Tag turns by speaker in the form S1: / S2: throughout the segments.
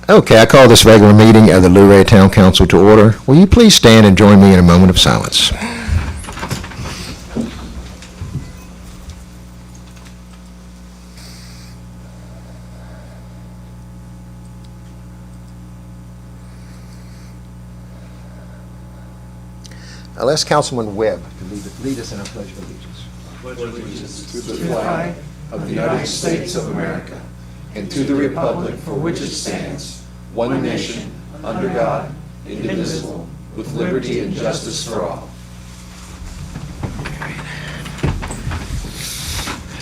S1: Okay, I call this regular meeting of the Luray Town Council to order. Will you please stand and join me in a moment of silence? I'll ask Councilman Webb to lead us in our pledge of allegiance.
S2: To the flag of the United States of America and to the republic for which it stands, one nation, under God, indivisible, with liberty and justice for all.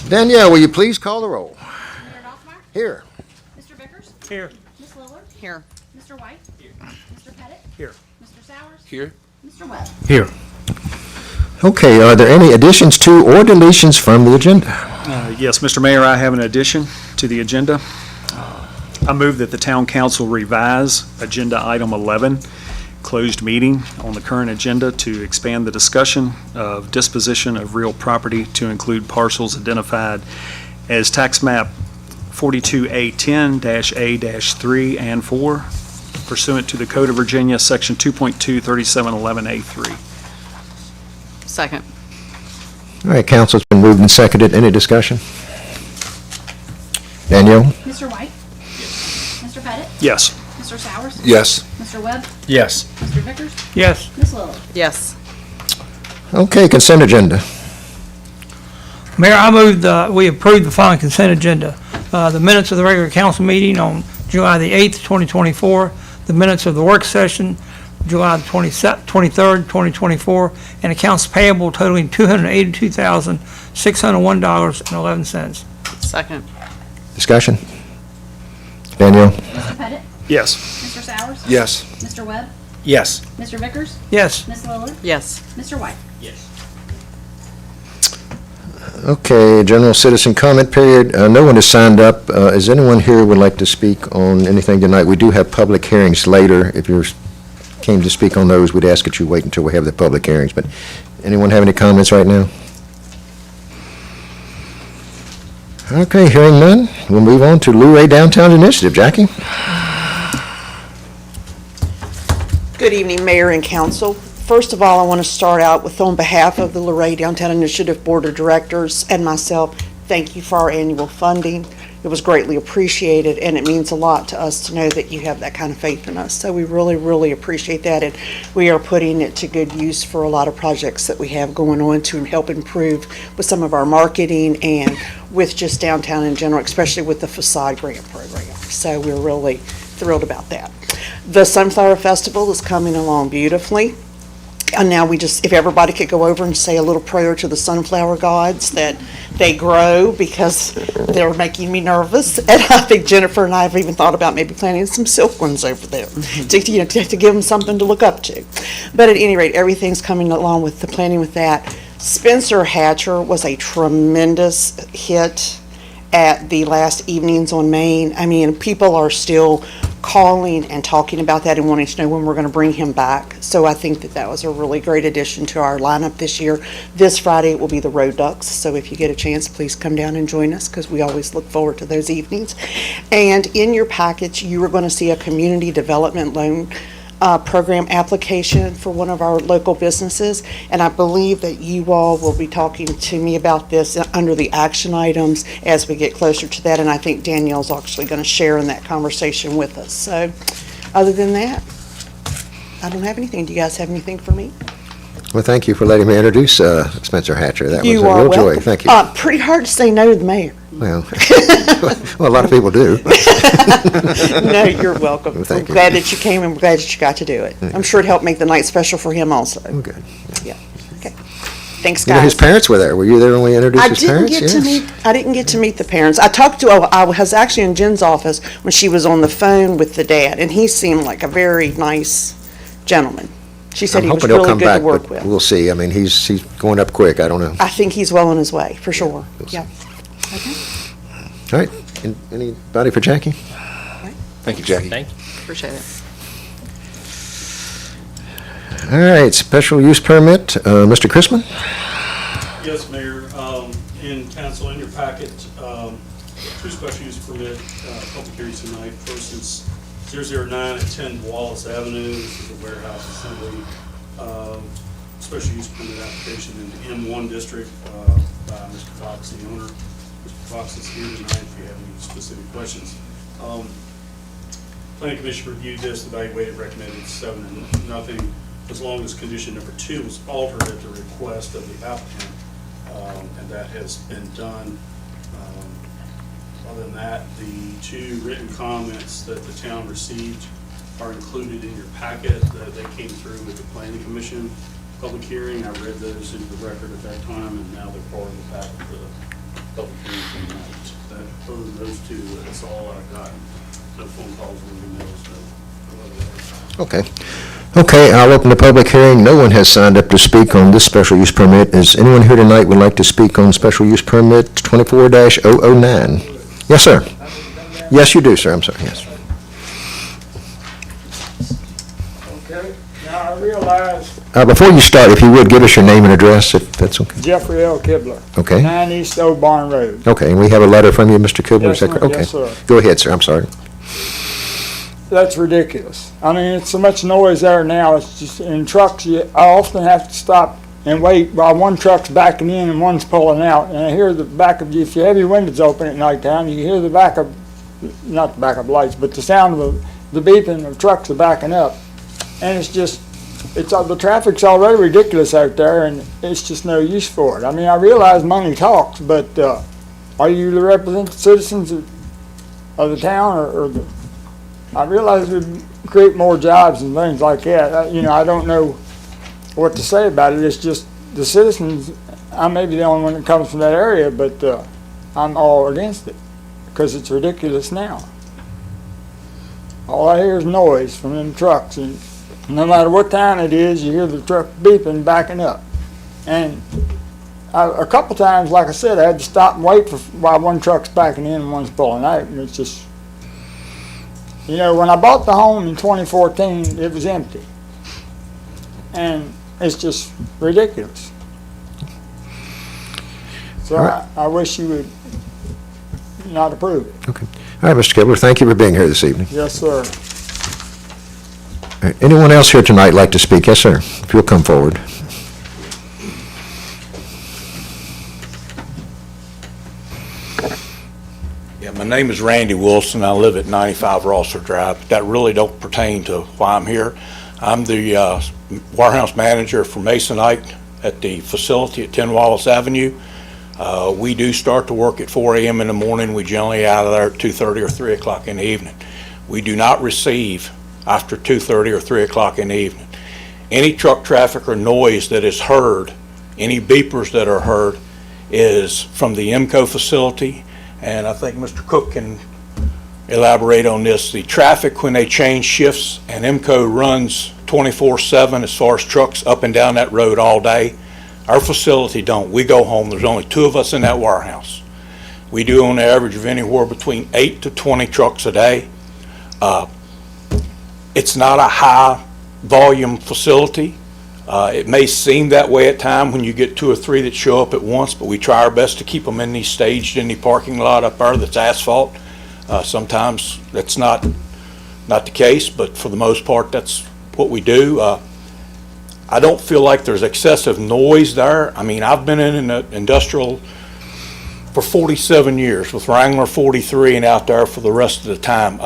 S1: Danielle, will you please call the roll?
S3: Mayor Doffmeyer?
S1: Here.
S3: Mr. Vickers?
S4: Here.
S3: Ms. Lillard?
S4: Here.
S3: Mr. White? Here. Mr. Pettit?
S4: Here.
S3: Mr. Sowers?
S2: Here.
S3: Mr. Webb?
S4: Here.
S1: Okay, are there any additions to or deletions from the agenda?
S4: Yes, Mr. Mayor, I have an addition to the agenda. I move that the town council revise agenda item 11, closed meeting, on the current agenda to expand the discussion of disposition of real property to include parcels identified as tax map 42A10-A-3 and 4 pursuant to the Code of Virginia, section 2.23711A3.
S5: Second.
S1: All right, council, it's been moved and seconded. Any discussion? Danielle?
S3: Mr. White? Yes. Mr. Pettit?
S4: Yes.
S3: Mr. Sowers?
S2: Yes.
S3: Mr. Webb?
S2: Yes.
S3: Mr. Vickers?
S4: Yes.
S3: Ms. Lillard?
S5: Yes.
S1: Okay, consent agenda.
S6: Mayor, I move we approve the following consent agenda. The minutes of the regular council meeting on July the 8th, 2024, the minutes of the work session, July the 23rd, 2024, and accounts payable totaling $282,601.11.
S5: Second.
S1: Discussion? Danielle?
S3: Mr. Pettit?
S4: Yes.
S3: Mr. Sowers?
S2: Yes.
S3: Mr. Webb?
S2: Yes.
S3: Mr. Vickers?
S6: Yes.
S3: Ms. Lillard?
S5: Yes.
S3: Mr. White?
S1: Okay, general citizen comment period. No one has signed up. Is anyone here who would like to speak on anything tonight? We do have public hearings later. If you came to speak on those, we'd ask that you wait until we have the public hearings. But anyone have any comments right now? Okay, hearing none, we'll move on to Luray Downtown Initiative. Jackie?
S7: Good evening, Mayor and Council. First of all, I want to start out with, on behalf of the Luray Downtown Initiative Board of Directors and myself, thank you for our annual funding. It was greatly appreciated, and it means a lot to us to know that you have that kind of faith in us. So we really, really appreciate that, and we are putting it to good use for a lot of projects that we have going on to help improve with some of our marketing and with just downtown in general, especially with the facade grant program. So we're really thrilled about that. The Sunflower Festival is coming along beautifully. And now if everybody could go over and say a little prayer to the sunflower gods that they grow, because they're making me nervous. And I think Jennifer and I have even thought about maybe planting some silk ones over there to give them something to look up to. But at any rate, everything's coming along with the planning with that. Spencer Hatcher was a tremendous hit at the last evenings on Main. I mean, people are still calling and talking about that and wanting to know when we're going to bring him back. So I think that was a really great addition to our lineup this year. This Friday it will be the Road Ducks, so if you get a chance, please come down and join us, because we always look forward to those evenings. And in your package, you are going to see a community development loan program application for one of our local businesses, and I believe that you all will be talking to me about this under the action items as we get closer to that, and I think Danielle's actually going to share in that conversation with us. So other than that, I don't have anything. Do you guys have anything for me?
S1: Well, thank you for letting me introduce Spencer Hatcher. That was
S7: You
S1: a
S7: are
S1: real joy.
S7: welcome.
S1: Thank you.
S7: Pretty hard to say no to the mayor.
S1: Well, well, a lot of people do.
S7: No, you're welcome.
S1: Well, thank
S7: I'm
S1: you.
S7: glad that you came, and we're glad that you got to do it. I'm sure it helped make the night special for him also.
S1: Oh, good.
S7: Yeah. Okay. Thanks,
S1: You know, his
S7: guys.
S1: parents were there. Were you there when we introduced his parents?
S7: I didn't get to meet the parents. I was actually in Jen's office when she was on the phone with the dad, and he seemed like a very nice gentleman. She said
S1: I'm
S7: he was
S1: hoping he'll
S7: really
S1: come
S7: good
S1: back,
S7: to work
S1: but
S7: with.
S1: we'll see. I mean, he's going up quick. I don't know.
S7: I think he's well on his way, for sure.
S1: we'll see.
S7: Yeah. Okay.
S1: All right. Anybody for Jackie?
S2: Thank you, Jackie.
S5: Appreciate it.
S1: All right, special use permit, Mr. Chrisman?
S8: Yes, Mayor. In council, in your packet, two special use permit public hearings tonight. First is 009 at 10 Wallace Avenue. This is a warehouse assembly special use permit application in the M1 district by Mr. Fox, the owner. Mr. Fox is here tonight if you have any specific questions. Planning Commission reviewed this, evaluated, recommended 7-0, as long as condition number 2 was altered at the request of the applicant, and that has been done. Other than that, the 2 written comments that the town received are included in your packet. They came through with the Planning Commission public hearing. I read those into the record at that time, and now they're part of the packet of the public hearing tonight. Other than those 2, that's all I've gotten. No phone calls or emails, no other letters.
S1: Okay, I'll open the public hearing. No one has signed up to speak on this special use permit. Is anyone here tonight would like to speak on special use permit 24-009? Yes, sir. Yes, you do, sir. I'm sorry, yes.
S9: Okay, now I realize
S1: Before you start, if you would, give us your name and address, if that's okay.
S9: Jeffrey L. Kibler,
S1: Okay,
S9: 9 East Old Barn Road.
S1: okay, and we have a letter from you, Mr. Kubler, is
S9: Yes,
S1: that
S9: sir.
S1: correct? Okay.
S9: Yes, sir.
S1: Go ahead, sir, I'm sorry.
S9: That's ridiculous. I mean, it's so much noise there now, it's just, in trucks, I often have to stop and wait while one truck's backing in and one's pulling out, and I hear the back of, if you have your windows open at nighttime, you hear the back of, not the back of lights, but the sound of the beeping of trucks are backing up. And it's just, the traffic's already ridiculous out there, and it's just no use for it. I mean, I realize money talks, but are you the representative citizens of the town, or I realize it would create more jobs and things like that. I don't know what to say about it. It's just the citizens, I may be the only one that comes from that area, but I'm all against it because it's ridiculous now. All I hear is noise from them trucks, and no matter what time it is, you hear the truck beeping, backing up. And a couple times, like I said, I had to stop and wait while one truck's backing in and one's pulling out, and it's just, when I bought the home in 2014, it was empty. And it's just ridiculous. So
S1: All right.
S9: I wish you would not approve it.
S1: Okay. All right, Mr. Kibler, thank you for being here this evening.
S9: Yes, sir.
S1: All right, anyone else here tonight like to speak? Yes, sir, if you'll come forward.
S10: Yeah, my name is Randy Wilson. I live at 95 Rosser Drive. That really don't pertain to why I'm here. I'm the warehouse manager for Masonite at the facility at 10 Wallace Avenue. We do start to work at 4 a.m. in the morning. We generally out of there at 2:30 or 3 o'clock in the evening. We do not receive after 2:30 or 3 o'clock in the evening. Any truck traffic or noise that is heard, any beepers that are heard, is from the IMCO facility, and I think Mr. Cook can elaborate on this. The traffic, when they change shifts, and IMCO runs 24/7 as far as trucks up and down that road all day. Our facility don't. We go home. There's only 2 of us in that warehouse. We do on the average of anywhere between 8 to 20 trucks a day. It's not a high volume facility. It may seem that way at times when you get 2 or 3 that show up at once, but we try our best to keep them in the staged in the parking lot up there that's asphalt. Sometimes that's not the case, but for the most part, that's what we do. I don't feel like there's excessive noise there. I mean, I've been in the industrial for 47 years with Wrangler 43 and out there for the rest of the time.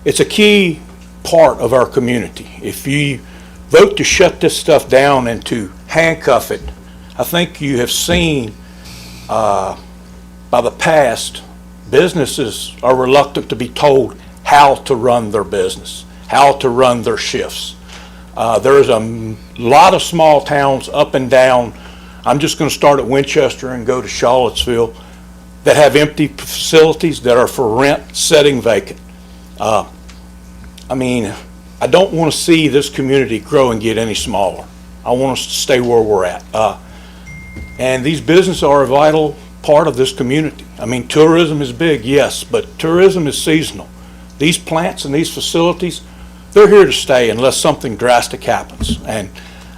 S10: It's a key part of our community. If you vote to shut this stuff down and to handcuff it, I think you have seen by the past, businesses are reluctant to be told how to run their business, how to run their shifts. There's a lot of small towns up and down. I'm just going to start at Winchester and go to Charlottesville that have empty facilities that are for rent, sitting vacant. I mean, I don't want to see this community grow and get any smaller. I want us to stay where we're at. And these businesses are a vital part of this community. I mean, tourism is big, yes, but tourism is seasonal. These plants and these facilities, they're here to stay unless something drastic happens. And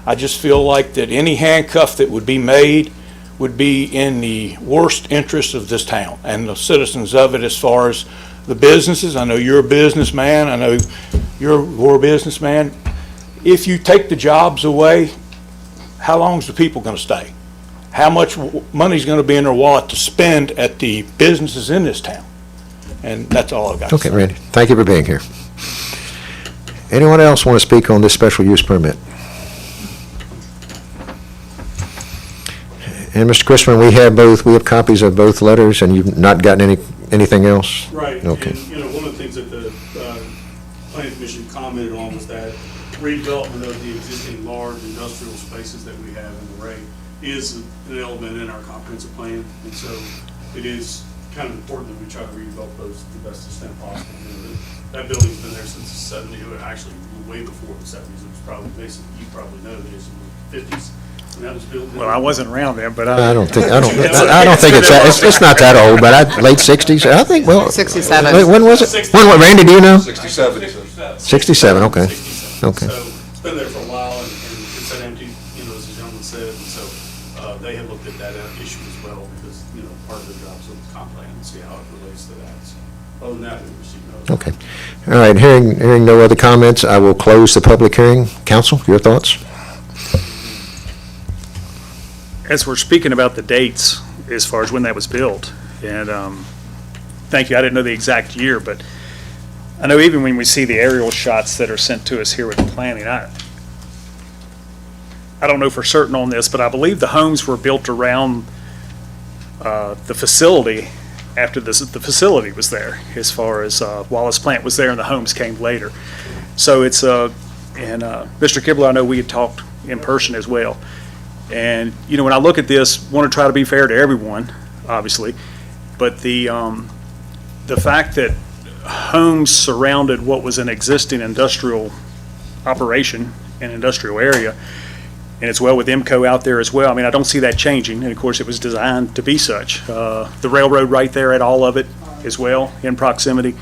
S10: I just feel like that any handcuff that would be made would be in the worst interest of this town and the citizens of it as far as the businesses. I know you're a businessman. I know you're a businessman. If you take the jobs away, how long is the people going to stay? How much money's going to be in their wallet to spend at the businesses in this town? And that's all I've got to say.
S1: Okay, Randy, thank you for being here. Anyone else want to speak on this special use permit? And Mr. Christopher, we have copies of both letters, and you've not gotten anything else?
S8: Right.
S1: Okay.
S8: And, one of the things that the planning commission commented on was that redevelopment of the existing large industrial spaces that we have in Luray is an element in our comprehensive plan. And so it is kind of important that we try to redevelop those to the best extent possible. That building's been there since the 70s, actually way before the 70s. It was probably basically, you probably know, it's in the 50s. And that was built.
S4: Well, I wasn't around then, but
S1: I don't think it's not that old, but late 60s, I think, well.
S5: 67.
S1: When was it? Randy, do you know?
S2: 67.
S1: 67, okay.
S8: 67.
S1: Okay.
S8: So it's been there for a while, and it's been empty, as the gentleman said, and so they have looked at that issue as well, because, part of the job's with the comp plan and see how it relates to that. So other than that, we received no.
S1: Okay. All right, hearing no other comments, I will close the public hearing. Council, your thoughts?
S4: as we're speaking about the dates as far as when that was built, and thank you, I didn't know the exact year, but I know even when we see the aerial shots that are sent to us here with the planning, I don't know for certain on this, but I believe the homes were built around the facility after the facility was there, as far as Wallace Plant was there and the homes came later. So it's, and Mr. Kibler, I know we had talked in person as well. And, you know, when I look at this, want to try to be fair to everyone, obviously, but the fact that homes surrounded what was an existing industrial operation and industrial area, and it's well with IMCO out there as well. I mean, I don't see that changing, and of course, it was designed to be such. The railroad right there at all of it as well, in proximity.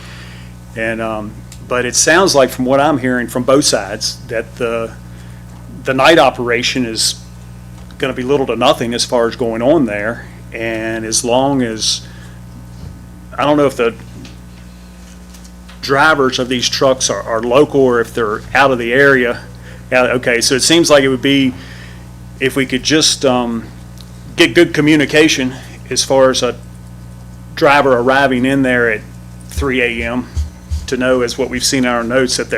S4: And, but it sounds like from what I'm hearing from both sides, that the night operation is going to be little to nothing as far as going on there. And as long as, I don't know if the drivers of these trucks are local or if they're out of the area. Okay, so it seems like it would be, if we could just get good communication as far as a driver arriving in there at 3 a.m. to know, as what we've seen in our notes, that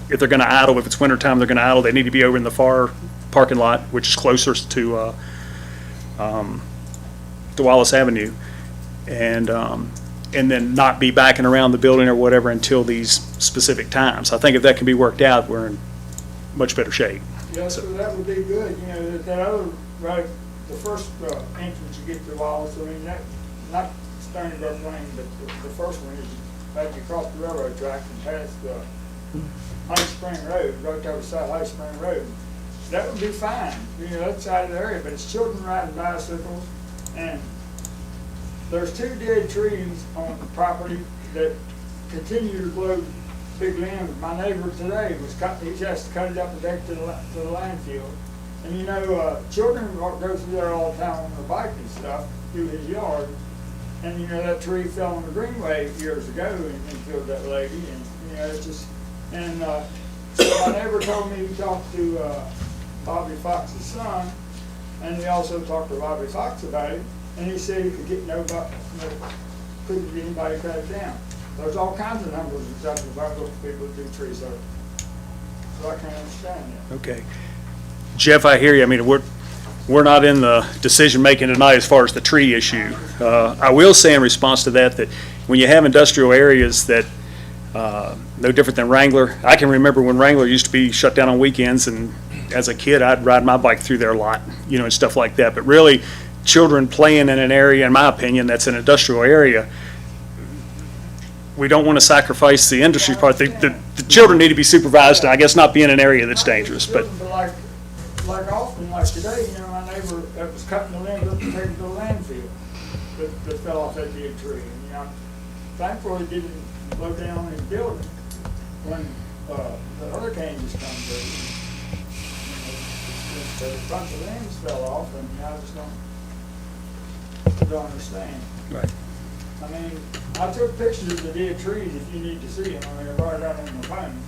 S4: if they're going to idle, if it's wintertime, they're going to idle, they need to be over in the far parking lot, which is closer to Wallace Avenue, and then not be backing around the building or whatever until these specific times. I think if that can be worked out, we're in much better shape.
S9: Yeah, so that would be good, you know, that other, right, the first entrance you get to Wallace, I mean, that, not Stony Brook Lane, but the first one is like you cross the railroad track and past High Spring Road, right there beside High Spring Road. That would be fine, you know, that side of the area, but it's children riding bicycles, and there's 2 dead trees on the property that continue to grow big limbs. My neighbor today he has to cut it up and take to the landfill. And you know, children go through there all the time on their bike and stuff through his yard. And you know, that tree fell on the greenway years ago and killed that lady. And you know, it's just, and so my neighbor told me he talked to Bobby Fox's son, and he also talked to Bobby Fox about it. And he said he could get couldn't get anybody to cut it down. There's all kinds of numbers and stuff about what people do trees up. So I can't understand that.
S4: Okay. Jeff, I hear you. I mean, we're not in the decision-making tonight as far as the tree issue. I will say in response to that when you have industrial areas that, no different than Wrangler, I can remember when Wrangler used to be shut down on weekends, and as a kid, I'd ride my bike through there a lot, you know, and stuff like that. But really, children playing in an area, in my opinion, that's an industrial area, we don't want to sacrifice the industry part. The children need to be supervised, and I guess not be in an area that's dangerous. But
S9: like often, like today, you know, my neighbor that was cutting the limbs up and taking it to the landfill. fell off that dead tree. And, you know, thankfully it didn't blow down his building when the hurricane just come through. You know, a bunch of limbs fell off, and you know, I just don't understand.
S4: Right.
S9: I mean, I took pictures of the dead trees if you need to see them. I mean, I brought it out on my phone.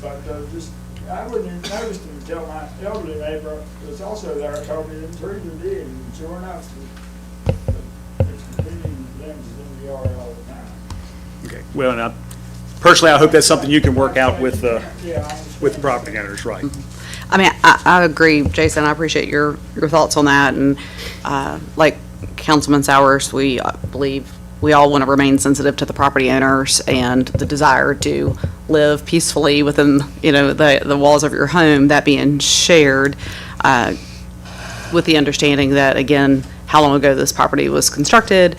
S9: But just, I wouldn't have noticed them until my elderly neighbor was also there told me the trees were dead. And sure enough, there's continuing limbs in the yard all the time.
S4: Okay. Well, and personally, I hope that's something you can work out with
S9: Yeah, I understand.
S4: the property owners, right?
S5: I mean, I agree, Jason, I appreciate your thoughts on that, and like Councilman Sowers, we believe we all want to remain sensitive to the property owners and the desire to live peacefully within, you know, the walls of your home, that being shared with the understanding that, again, how long ago this property was constructed,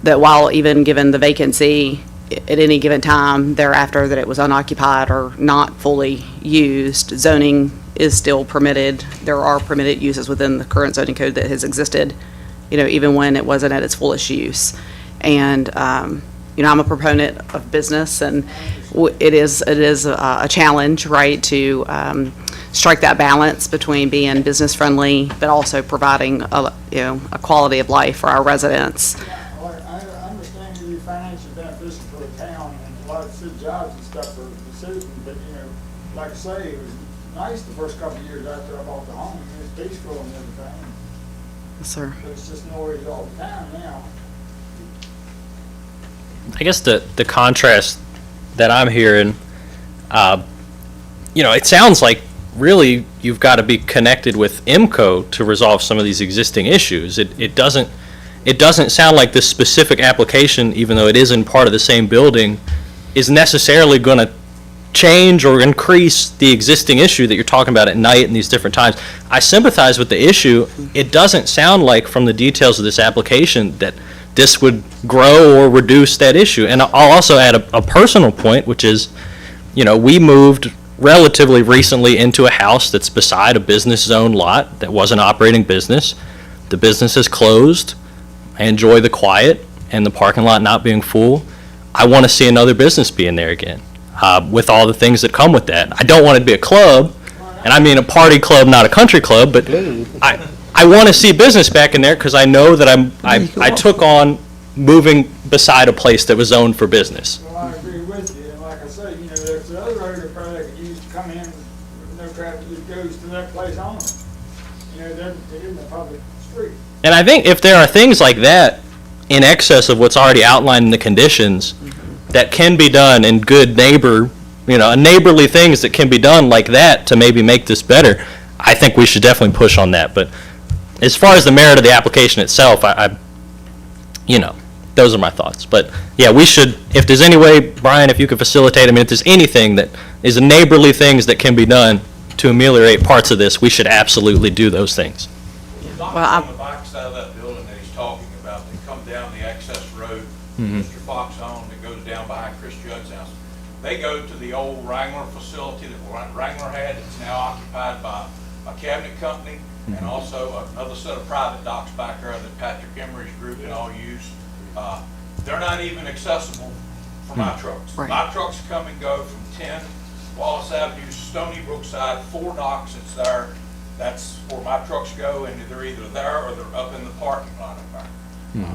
S5: that while even given the vacancy at any given time thereafter that it was unoccupied or not fully used, zoning is still permitted. There are permitted uses within the current zoning code that has existed, you know, even when it wasn't at its fullest use. And, you know, I'm a proponent of business, and it is a challenge, right, to strike that balance between being business friendly, but also providing a quality of life for our residents.
S9: Well, I understand it be financially beneficial for the town and a lot of city jobs and stuff for the citizens, but, you know, like I say, it was nice the first couple of years after I bought the home. It was peaceful and everything,
S5: Yes, sir.
S9: but it's just noise all the time now.
S11: I guess the contrast that I'm hearing, you know, it sounds like really you've got to be connected with IMCO to resolve some of these existing issues. It doesn't sound like this specific application, even though it is in part of the same building, is necessarily going to change or increase the existing issue that you're talking about at night and these different times. I sympathize with the issue. It doesn't sound like from the details of this application that this would grow or reduce that issue. And I'll also add a personal point, which is, you know, we moved relatively recently into a house that's beside a business zone lot that was an operating business. The business is closed. I enjoy the quiet and the parking lot not being full. I want to see another business be in there again, with all the things that come with that. I don't want it to be a club, and I mean a party club, not a country club, but I want to see business back in there because I know that I took on moving beside a place that was zoned for business.
S9: Well, I agree with you, and like I say, you know, there's the other road that probably could use to come in with no traffic that goes to that place only. You know, it isn't a public street.
S11: And I think if there are things like that in excess of what's already outlined in the conditions that can be done in good neighborly things that can be done like that to maybe make this better, I think we should definitely push on that. But as far as the merit of the application itself, you know, those are my thoughts. But yeah, we should, if there's any way, Brian, if you could facilitate, I mean, if there's anything that is a neighborly things that can be done to ameliorate parts of this, we should absolutely do those things.
S10: The docks
S5: Well,
S10: on the back side of that building that he's talking about, that come down the access road,
S11: Mhm.
S10: Mr. Fox on, that goes down behind Chris Judd's house. They go to the old Wrangler facility that Wrangler had. It's now occupied by a cabinet company and also another set of private docks back there that Patrick Emery's group and all use. They're not even accessible for my trucks.
S5: Right.
S10: My trucks come and go from 10 Wallace Avenue, Stony Brook side, 4 docks that's there. That's where my trucks go, and they're either there or they're up in the parking lot up there.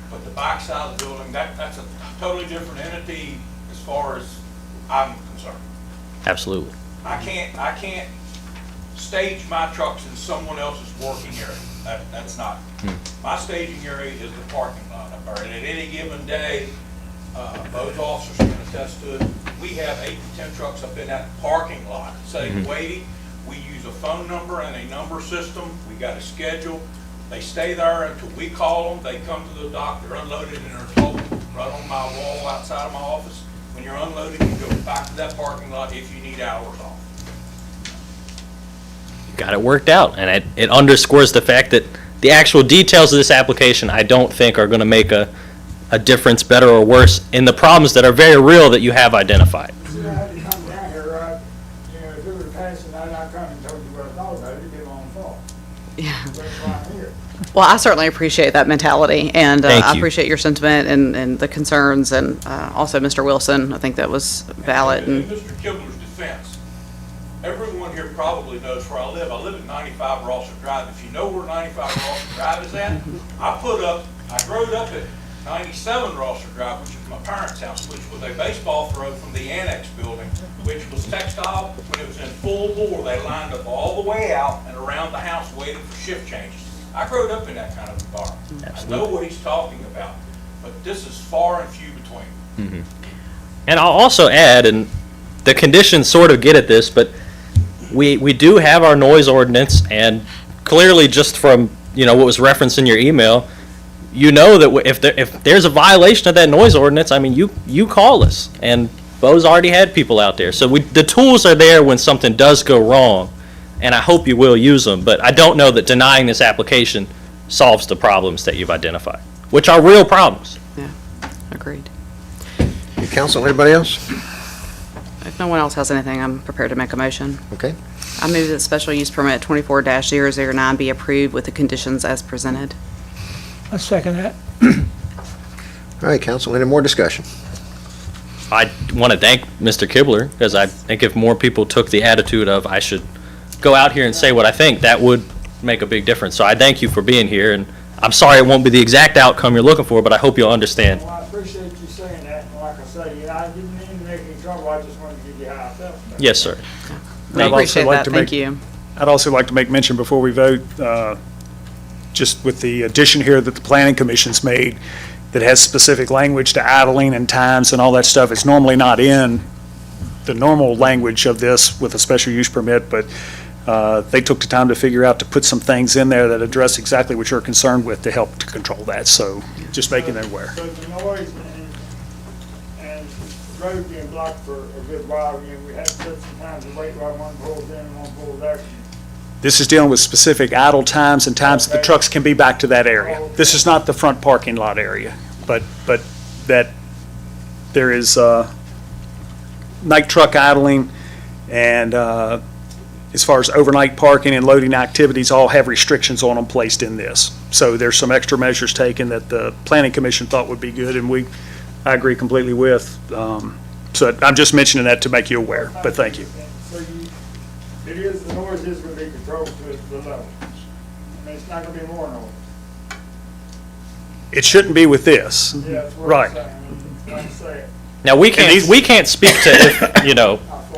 S10: But the back side of the building, that's a totally different entity as far as I'm concerned.
S11: Absolutely.
S10: I can't stage my trucks in someone else's working area. That's not. My staging area is the parking lot up there, and at any given day, both officers can attest to it, we have 8 to 10 trucks up in that parking lot sitting waiting. We use a phone number and a number system. We got a schedule. They stay there until we call them. They come to the dock, they're unloaded, and they're told right on my wall outside of my office, when you're unloaded, you go back to that parking lot if you need hours off.
S11: Got it worked out, and it underscores the fact that the actual details of this application I don't think are going to make a difference, better or worse, in the problems that are very real that you have identified.
S9: See, I had to come down here, right? You know, if it would have passed and I'd not come and told you what I thought about it, it'd be my own fault.
S5: Yeah.
S9: That's why I'm here.
S5: Well, I certainly appreciate that mentality, and
S11: Thank
S5: I
S11: you.
S5: appreciate your sentiment and the concerns, and also Mr. Wilson, I think that was valid.
S10: In
S5: And
S10: Mr. Kibler's defense, everyone here probably knows where I live. I live at 95 Rosser Drive. If you know where 95 Rosser Drive is at, I growed up at 97 Rosser Drive, which is my parents' house, which was a baseball throw from the annex building, which was textile. When it was in full bore, they lined up all the way out and around the house waiting for shift changes. I growed up in that kind of environment. I know what he's talking about, but this is far and few between.
S11: And I'll also add, and the conditions sort of get at this, but we do have our noise ordinance, and clearly just from, what was referenced in your email, you know that if there's a violation of that noise ordinance, I mean, you call us, and Bo's already had people out there. So the tools are there when something does go wrong, and I hope you will use them, but I don't know that denying this application solves the problems that you've identified, which are real problems.
S5: agreed.
S1: Council, anybody else?
S5: If no one else has anything, I'm prepared to make a motion.
S1: Okay.
S5: I move that special use permit 24-009 be approved with the conditions as presented.
S6: I second that.
S1: All right, council, any more discussion?
S11: I want to thank Mr. Kibler, because I think if more people took the attitude of, I should go out here and say what I think, that would make a big difference. So I thank you for being here, and I'm sorry it won't be the exact outcome you're looking for, but I hope you'll understand.
S9: Well, I appreciate you saying that, and like I say, I didn't mean to make any trouble, I just wanted to give you how I felt.
S11: Yes, sir.
S5: I
S4: I'd also
S5: appreciate
S4: like
S5: that,
S4: to
S5: thank
S4: make-
S5: you.
S4: I'd also like to make mention before we vote, just with the addition here that the planning commission's made, that has specific language to idling and times and all that stuff. It's normally not in the normal language of this with a special use permit, but they took the time to figure out to put some things in there that address exactly what you're concerned with to help to control that. So just making it aware.
S9: So the noise and the road being blocked for a good while, we had to set some times to wait while one pulls in and one pulls out.
S4: This is dealing with specific idle times and times that the trucks can be back to that area. This is not the front parking lot area, but that there is night truck idling, and as far as overnight parking and loading activities, all have restrictions on them placed in this. So there's some extra measures taken that the planning commission thought would be good, and I agree completely with. So I'm just mentioning that to make you aware, but thank you.
S9: So the noise is going to be controlled to the level. I mean, it's not going to be more noise.
S4: It shouldn't be with this.
S9: Yeah, that's what
S4: Right.
S9: I'm saying. Like I say,
S11: Now, we
S4: these-
S11: can't speak to if,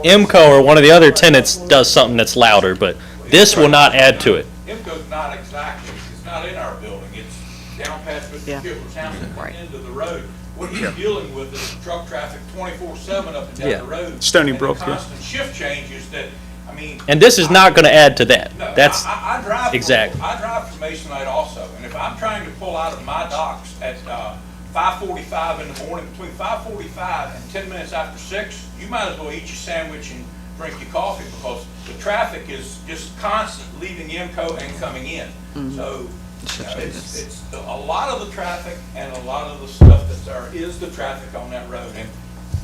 S11: IMCO or one of the other tenants does something that's louder, but this will not add to it.
S10: IMCO's not exactly, it's not in our building, it's down past
S5: Yeah.
S10: Mr. Kibler's house at
S5: Right.
S10: the end of the road. What he's dealing with is truck traffic 24/7 up and down
S11: Yeah.
S10: the road.
S4: Stony
S10: and
S4: Brook,
S10: the
S4: yeah.
S10: constant shift changes that, I mean.
S11: And this is not going to add to that.
S10: No,
S11: That's,
S10: I drive. from-
S11: exactly.
S10: I drive from Masonite also, and if I'm trying to pull out of my docks at 5:45 in the morning, between 5:45 and 10 minutes after 6, you might as well eat your sandwich and drink your coffee, because the traffic is just constant leaving IMCO and coming in. So it's a lot of the traffic and a lot of the stuff that's there is the traffic on that road. And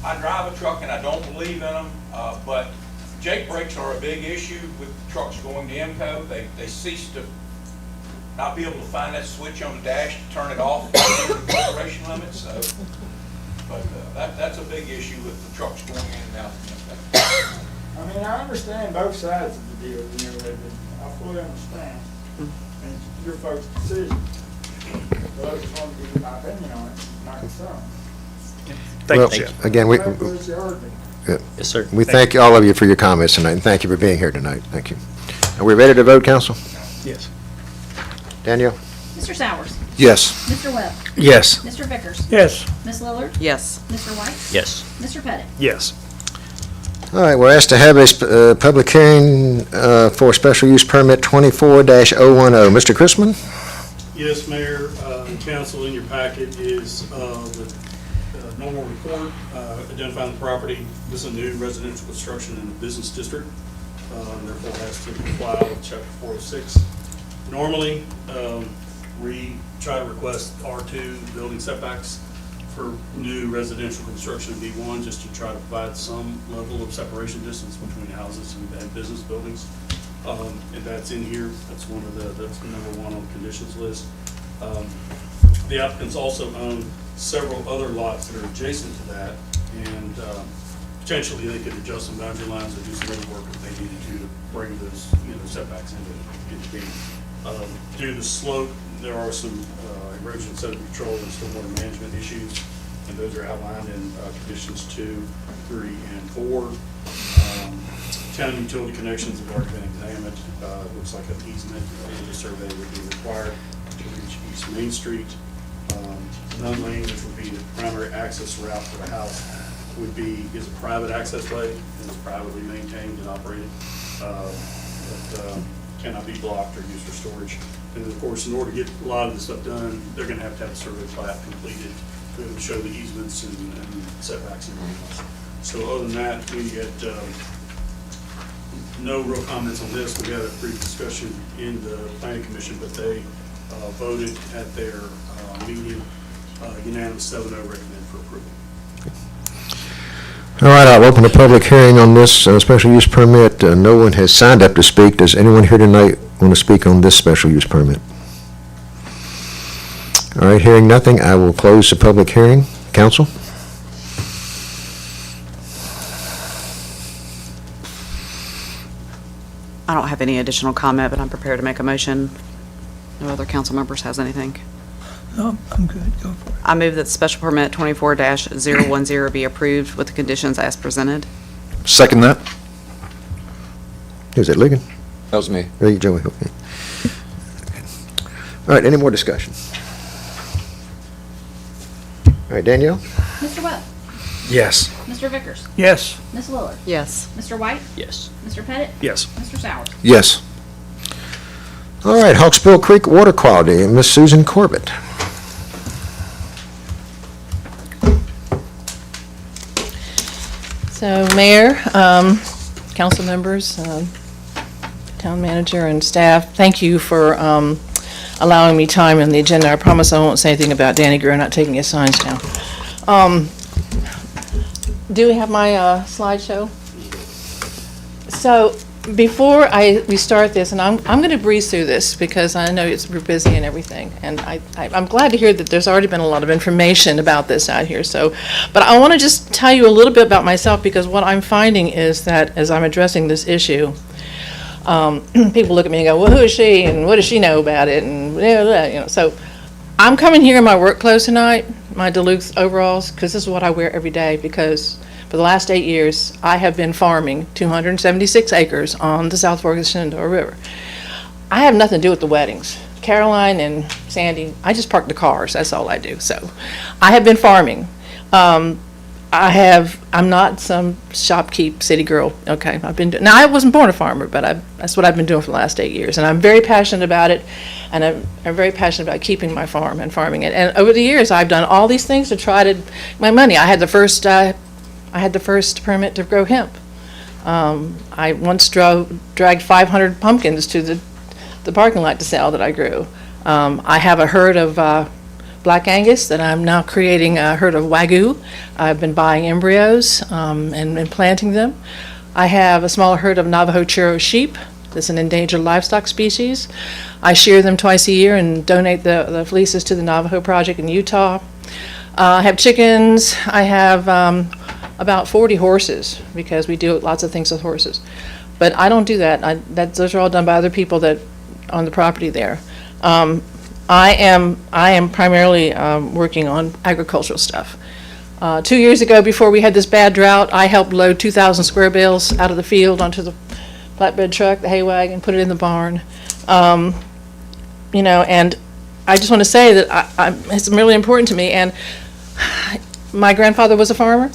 S10: I drive a truck and I don't believe in them, but Jake brakes are a big issue with trucks going to IMCO. They cease to not be able to find that switch on the dash to turn it off at the acceleration limit. So, but that's a big issue with the trucks going in and out of IMCO.
S9: I mean, I understand both sides of the deal, I fully understand. And it's your folks' decision. But I just want to give you my opinion on it, my concern.
S4: Thank
S1: Well,
S4: you, Jeff.
S1: again,
S9: Hopefully you heard me.
S11: yes, sir.
S1: we thank all of you for your comments tonight, and thank you for being here tonight. Thank you. Are we ready to vote, council?
S4: Yes.
S1: Danielle?
S3: Mr. Sowers?
S1: Yes.
S3: Mr. Webb?
S1: Yes.
S3: Mr. Vickers?
S6: Yes.
S3: Ms. Lillard?
S5: Yes.
S3: Mr. White?
S11: Yes.
S3: Mr. Pettit?
S4: Yes.
S1: All right, we're asked to have a public hearing for special use permit 24-010. Mr. Chrisman?
S8: Yes, Mayor, and council, in your packet is the normal report identifying the property. This is a new residential construction in the business district, and therefore has to comply with chapter 406. Normally, we try to request R2 building setbacks for new residential construction in B1, just to try to provide some level of separation distance between houses and business buildings. and that's in here. That's that's number one on the conditions list. The applicants also own several other lots that are adjacent to that, and potentially they could adjust some boundary lines or do some other work if they needed to bring those, setbacks into being. Due to the slope, there are some erosion sediment control and stormwater management issues, and those are outlined in conditions 2, 3, and 4. Town utility connections have already been examined. Looks like an easement with a survey would be required to reach East Main Street. Nunn Lane, which would be the primary access route for the house, is a private access way, and it's privately maintained and operated. But cannot be blocked or used for storage. And of course, in order to get a lot of this stuff done, they're gonna have a survey plat completed to show the easements and setbacks and everything else. So other than that, we get no real comments on this. We had a brief discussion in the planning commission, but they voted at their meeting unanimous 7-0 recommend for approval.
S1: All right, I'll open a public hearing on this special use permit. No one has signed up to speak. Does anyone here tonight want to speak on this special use permit? All right, hearing nothing, I will close the public hearing. Council?
S5: I don't have any additional comment, but I'm prepared to make a motion. No other council members has anything.
S6: No, I'm good, go for it.
S5: I move that special permit 24-010 be approved with the conditions as presented.
S2: Second that.
S1: Is it Ligon?
S2: That was me.
S1: Joey, okay. All right, any more discussion? All right, Danielle?
S3: Mr. Webb?
S2: Yes.
S3: Mr. Vickers?
S6: Yes.
S3: Ms. Lillard?
S5: Yes.
S3: Mr. White?
S11: Yes.
S3: Mr. Pettit?
S4: Yes.
S3: Mr. Sowers?
S2: Yes.
S1: All right, Hawksbill Creek Water Quality, Miss Susan Corbett.
S12: So, Mayor, council members, town manager, and staff, thank you for allowing me time on the agenda. I promise I won't say anything about Danny Greer not taking his signs down. Do we have my slideshow? So, before we start this, and I'm going to breeze through this because I know we're busy and everything, and I'm glad to hear that there's already been a lot of information about this out here. So, but I want to just tell you a little bit about myself, because what I'm finding is that as I'm addressing this issue, people look at me and go, "Well, who is she, and what does she know about it?" And blah, blah, you know. So, I'm coming here in my work clothes tonight, my Duluth overalls, because this is what I wear every day, because for the last 8 years, I have been farming 276 acres on the South Fork of the Shenandoah River. I have nothing to do with the weddings. Caroline and Sandy, I just park the cars, that's all I do. So, I have been farming. I'm not some shopkeep city girl, okay? Now, I wasn't born a farmer, but that's what I've been doing for the last 8 years. And I'm very passionate about it, and I'm very passionate about keeping my farm and farming it. And over the years, I've done all these things to try to make my money. I had the first permit to grow hemp. I once dragged 500 pumpkins to the parking lot to sell that I grew. I have a herd of Black Angus that I'm now creating a herd of Wagyu. I've been buying embryos and planting them. I have a small herd of Navajo Churro sheep. That's an endangered livestock species. I shear them twice a year and donate the fleeces to the Navajo Project in Utah. I have chickens. I have about 40 horses, because we do lots of things with horses. But I don't do that. Those are all done by other people that on the property there. I am primarily working on agricultural stuff. 2 years ago, before we had this bad drought, I helped load 2,000 square bales out of the field onto the flatbed truck, the hay wagon, put it in the barn. And I just want to say that it's really important to me. And my grandfather was a farmer.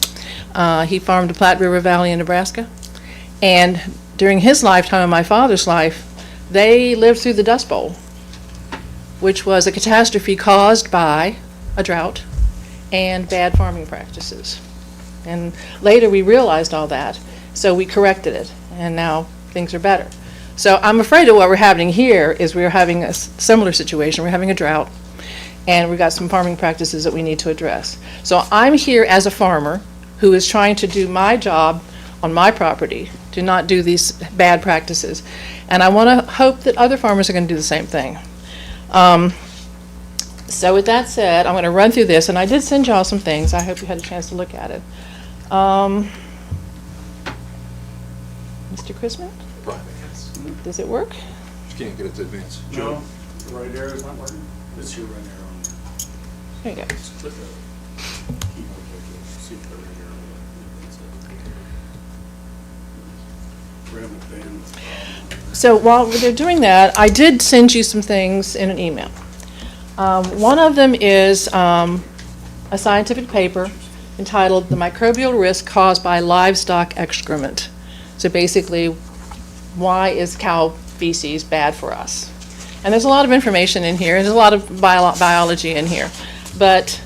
S12: He farmed the Platte River Valley in Nebraska. And during his lifetime and my father's life, they lived through the Dust Bowl, which was a catastrophe caused by a drought and bad farming practices. And later we realized all that, so we corrected it, and now things are better. So I'm afraid of what we're having here is we're having a similar situation. We're having a drought, and we've got some farming practices that we need to address. So I'm here as a farmer who is trying to do my job on my property, to not do these bad practices. And I want to hope that other farmers are going to do the same thing. So with that said, I'm going to run through this, and I did send y'all some things. I hope you had a chance to look at it. Mr. Chrisman,
S2: Right.
S12: does it work?
S2: You can't get it to advance.
S8: No, right there is not working. It's here right there on there.
S12: There you go.
S8: Just click the keyboard right there. See if they're right here. We're having a bandwidth.
S12: So while they're doing that, I did send you some things in an email. One of them is a scientific paper entitled "The Microbial Risk Caused by Livestock Excrement." So basically, why is cow feces bad for us? And there's a lot of information in here, and there's a lot of biology in here. But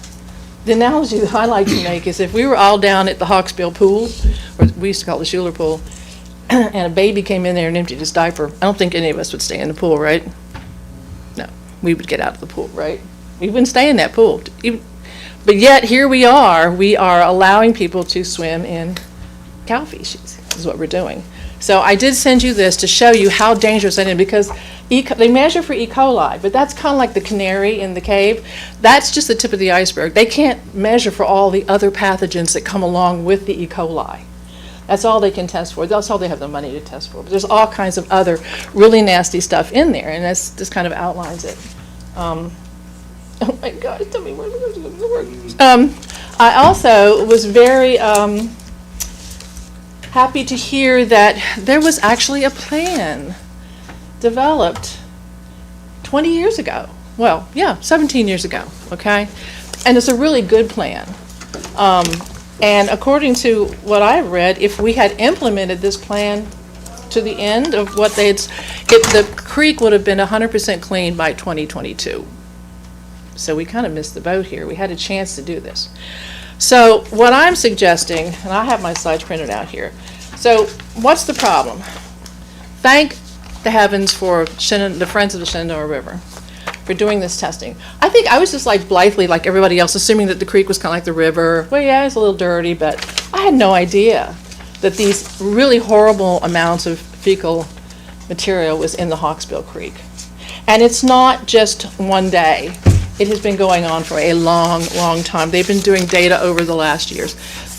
S12: the analogy that I like to make is if we were all down at the Hawksbill pool, or we used to call it the Schuler pool, and a baby came in there and emptied his diaper, I don't think any of us would stay in the pool, right? No, we would get out of the pool, right? We wouldn't stay in that pool. But yet, here we are allowing people to swim in cow feces, is what we're doing. So I did send you this to show you how dangerous that is, because they measure for E. coli, but that's kind of like the canary in the cave. That's just the tip of the iceberg. They can't measure for all the other pathogens that come along with the E. coli. That's all they can test for. That's all they have the money to test for. But there's all kinds of other really nasty stuff in there, and this kind of outlines it. Oh my God, tell me where it's going to work. I also was very happy to hear that there was actually a plan developed 20 years ago. Well, yeah, 17 years ago, okay? And it's a really good plan. And according to what I've read, if we had implemented this plan to the end of what the creek would have been 100% clean by 2022. So we kind of missed the boat here. We had a chance to do this. So what I'm suggesting, and I have my slides printed out here. So what's the problem? Thank the heavens for the Friends of the Shenandoah River for doing this testing. I think I was just like blithely, like everybody else, assuming that the creek was kind of like the river. Well, yeah, it's a little dirty, but I had no idea that these really horrible amounts of fecal material was in the Hawksbill Creek. And it's not just one day. It has been going on for a long, long time. They've been doing data over the last years.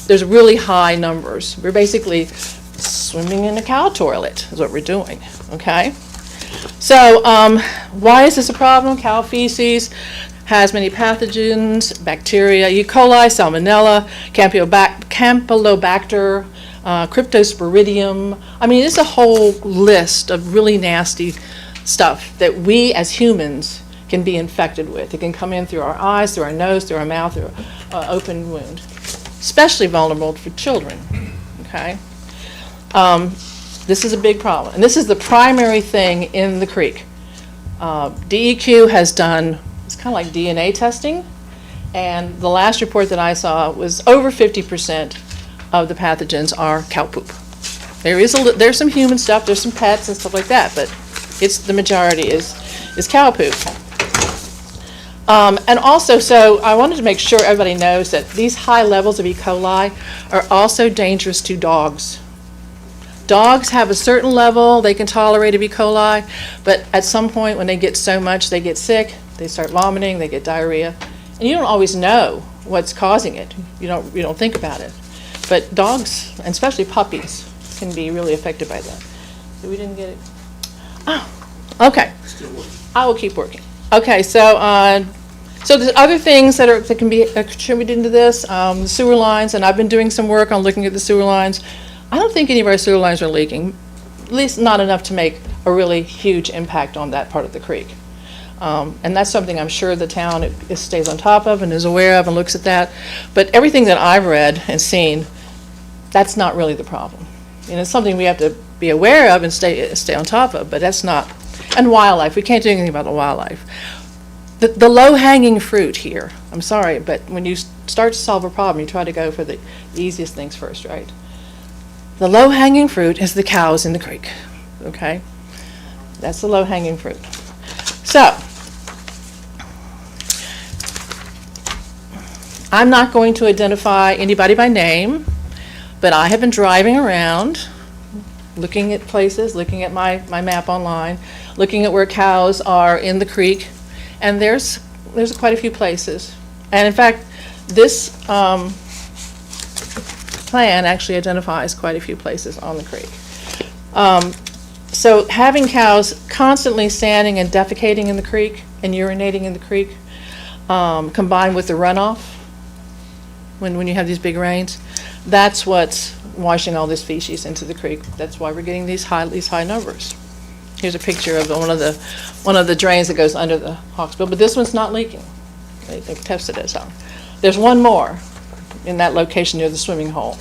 S12: There's really high numbers. We're basically swimming in a cow toilet is what we're doing, okay? So why is this a problem? Cow feces has many pathogens, bacteria, E. coli, salmonella, campylobacter, cryptosporidium. I mean, it's a whole list of really nasty stuff that we as humans can be infected with. It can come in through our eyes, through our nose, through our mouth, through an open wound. Especially vulnerable for children, okay? This is a big problem. And this is the primary thing in the creek. DEQ has done, it's kind of like DNA testing, and the last report that I saw was over 50% of the pathogens are cow poop. There's some human stuff, there's some pets and stuff like that, but the majority is cow poop. And also, so I wanted to make sure everybody knows that these high levels of E. coli are also dangerous to dogs. Dogs have a certain level, they can tolerate of E. coli, but at some point when they get so much, they get sick, they start vomiting, they get diarrhea, and you don't always know what's causing it. You don't think about it. But dogs, and especially puppies, can be really affected by that. So we didn't get it. Oh, okay. I will keep working. Okay, so there's other things that can be contributing to this. The sewer lines, and I've been doing some work on looking at the sewer lines. I don't think any of our sewer lines are leaking, at least not enough to make a really huge impact on that part of the creek. And that's something I'm sure the town stays on top of and is aware of and looks at that. But everything that I've read and seen, that's not really the problem. And it's something we have to be aware of and stay on top of, but that's not. And wildlife, we can't do anything about the wildlife. The low-hanging fruit here, I'm sorry, but when you start to solve a problem, you try to go for the easiest things first, right? The low-hanging fruit is the cows in the creek, okay? That's the low-hanging fruit. So, I'm not going to identify anybody by name, but I have been driving around looking at places, looking at my map online, looking at where cows are in the creek, and there's quite a few places. And in fact, this plan actually identifies quite a few places on the creek. So having cows constantly standing and defecating in the creek and urinating in the creek, combined with the runoff, when you have these big rains, that's what's washing all this feces into the creek. That's why we're getting these high numbers. Here's a picture of one of the drains that goes under the Hawksbill, but this one's not leaking. They've tested it, so. There's one more in that location near the swimming hole.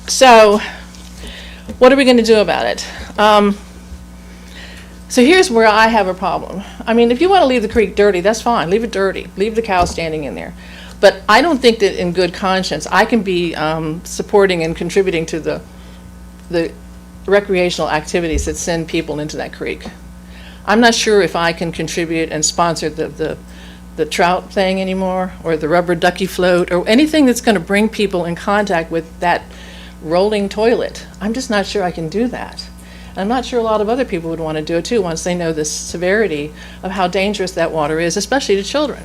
S12: So what are we going to do about it? So here's where I have a problem. I mean, if you want to leave the creek dirty, that's fine. Leave it dirty. Leave the cows standing in there. But I don't think that in good conscience I can be supporting and contributing to the recreational activities that send people into that creek. I'm not sure if I can contribute and sponsor the trout thing anymore, or the rubber ducky float, or anything that's going to bring people in contact with that rolling toilet. I'm just not sure I can do that. And I'm not sure a lot of other people would want to do it too once they know the severity of how dangerous that water is, especially to children.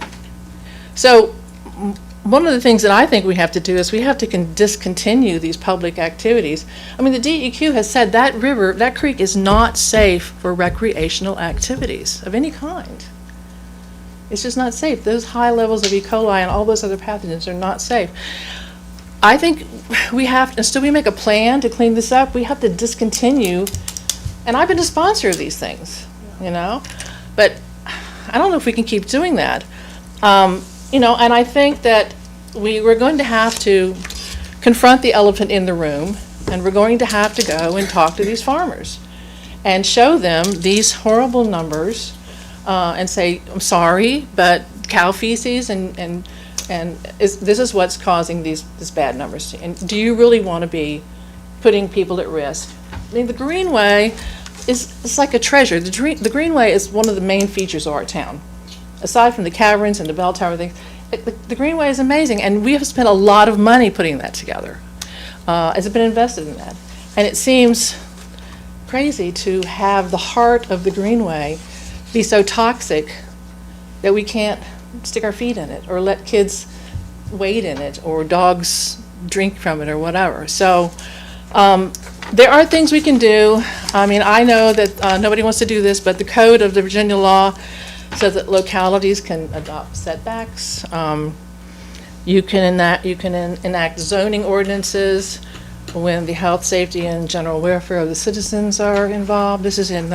S12: So one of the things that I think we have to do is we have to discontinue these public activities. I mean, the DEQ has said that river, that creek is not safe for recreational activities of any kind. It's just not safe. Those high levels of E. coli and all those other pathogens are not safe. I think we have, until we make a plan to clean this up, we have to discontinue. And I've been a sponsor of these things, you know, but I don't know if we can keep doing that. You know, and I think that we're going to have to confront the elephant in the room, and we're going to have to go and talk to these farmers and show them these horrible numbers and say, I'm sorry, but cow feces and this is what's causing these bad numbers. And do you really want to be putting people at risk? I mean, the Greenway it's like a treasure. The Greenway is one of the main features of our town. Aside from the caverns and the bell tower things, the Greenway is amazing, and we have spent a lot of money putting that together. Has been invested in that. And it seems crazy to have the heart of the Greenway be so toxic that we can't stick our feet in it or let kids wade in it or dogs drink from it or whatever. So there are things we can do. I mean, I know that nobody wants to do this, but the code of the Virginia law says that localities can adopt setbacks. You can enact zoning ordinances when the health, safety, and general welfare of the citizens are involved. This is in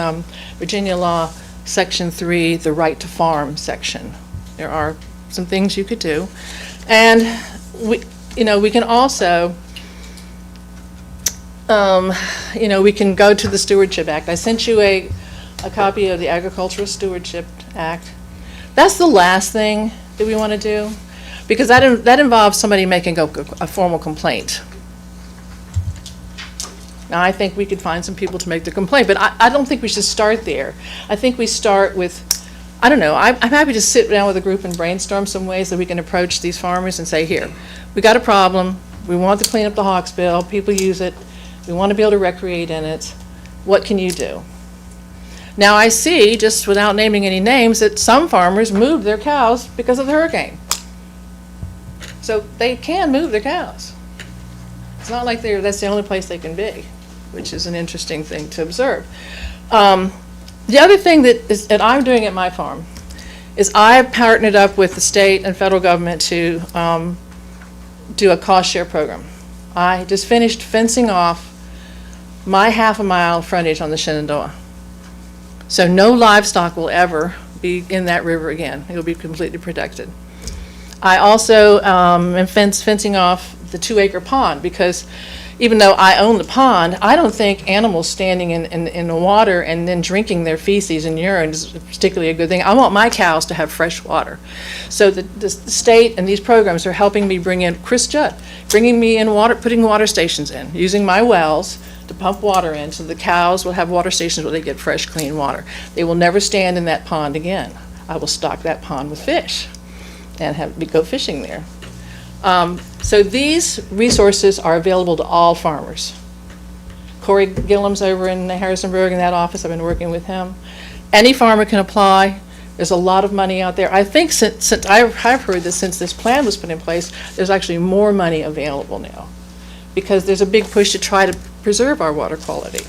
S12: Virginia law, Section 3, the right to farm section. There are some things you could do. And we can also, we can go to the Stewardship Act. I sent you a copy of the Agricultural Stewardship Act. That's the last thing that we want to do, because that involves somebody making a formal complaint. Now, I think we could find some people to make the complaint, but I don't think we should start there. I think we start with, I don't know, I'm happy to sit down with a group and brainstorm some ways that we can approach these farmers and say, here, we got a problem, we want to clean up the Hawksbill, people use it, we want to be able to recreate in it, what can you do? Now, I see, just without naming any names, that some farmers moved their cows because of the hurricane. So they can move their cows. It's not like that's the only place they can be, which is an interesting thing to observe. The other thing that I'm doing at my farm is I've partnered up with the state and federal government to do a cost share program. I just finished fencing off my half a mile frontage on the Shenandoah. So no livestock will ever be in that river again. It will be completely protected. I also am fencing off the 2-acre pond, because even though I own the pond, I don't think animals standing in the water and then drinking their feces and urine is particularly a good thing. I want my cows to have fresh water. So the state and these programs are helping me bring in, Chris Judd, bringing me in water, putting water stations in, using my wells to pump water in, so the cows will have water stations where they get fresh, clean water. They will never stand in that pond again. I will stock that pond with fish and go fishing there. So these resources are available to all farmers. Corey Gillum's over in Harrisonburg in that office. I've been working with him. Any farmer can apply. There's a lot of money out there. I think since I've heard that since this plan was put in place, there's actually more money available now because there's a big push to try to preserve our water quality.